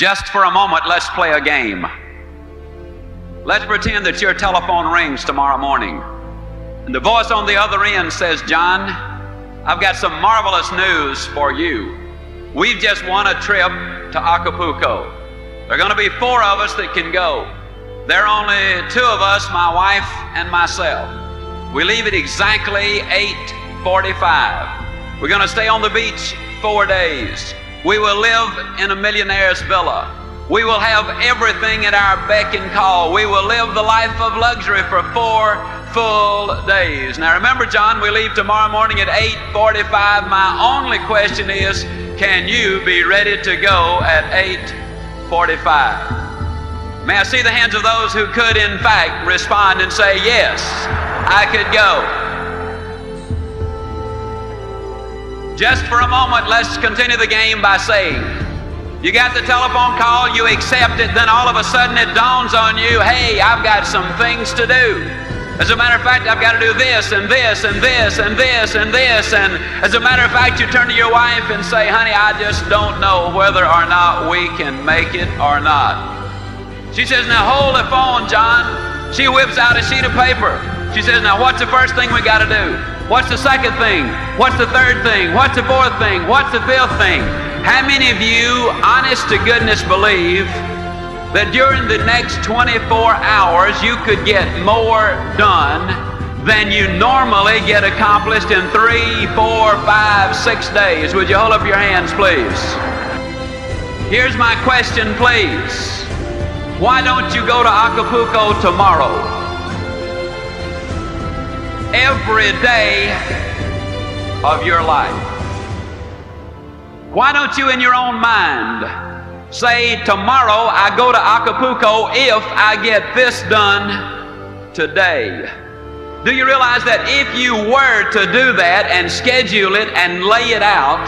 Just for a moment, let's play a game. Let's pretend that your telephone rings tomorrow morning, and the voice on the other end says, "John, I've got some marvelous news for you. We've just won a trip to Acapulco. There are going to be 4 of us that can go. There are only 2 of us, my wife and myself. We leave at exactly 8:45. We're going to stay on the beach 4 days. We will live in a millionaire's villa. We will have everything at our beck and call. We will live the life of luxury for 4 full days." Now remember, John, we leave tomorrow morning at 8:45. My only question is, can you be ready to go at 8:45? May I see the hands of those who could in fact respond and say, "Yes, I could go." Just for a moment, let's continue the game by saying, you got the telephone call, you accept it, then all of a sudden it dawns on you, hey, I've got some things to do. As a matter of fact, I've got to do this and this and this and this and this. And as a matter of fact, you turn to your wife and say, "Honey, I just don't know whether or not we can make it or not." She says, "Now hold the phone, John." She whips out a sheet of paper. She says, "Now what's the first thing we got to do? What's the second thing? What's the third thing? What's the fourth thing? What's the fifth thing?" How many of you, honest to goodness, believe that during the next 24 hours you could get more done than you normally get accomplished in 3, 4, 5, 6 days? Would you hold up your hands, please? Here's my question, please. Why don't you go to Acapulco tomorrow? Every day of your life. Why don't you in your own mind say, tomorrow I go to Acapulco if I get this done today? Do you realize that if you were to do that and schedule it and lay it out,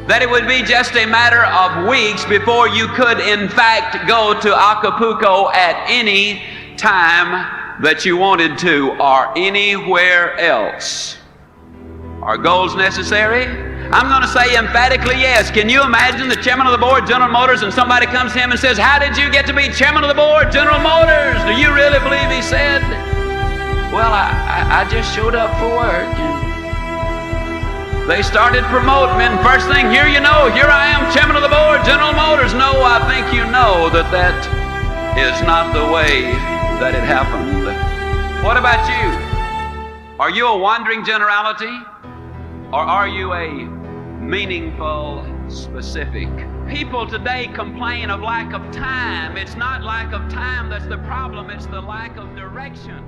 that it would be just a matter of weeks before you could in fact go to Acapulco at any time that you wanted to, or anywhere else? Are goals necessary? I'm going to say emphatically yes. Can you imagine the chairman of the board, General Motors, and somebody comes to him and says, "How did you get to be chairman of the board, General Motors?" Do you really believe he said, "Well, I just showed up for work and they started promoting me, and first thing, here you know, here I am, chairman of the board, General Motors"? No, I think you know that that is not the way that it happened. What about you? Are you a wandering generality, or are you a meaningful specific? People today complain of lack of time. It's not lack of time that's the problem, it's the lack of direction.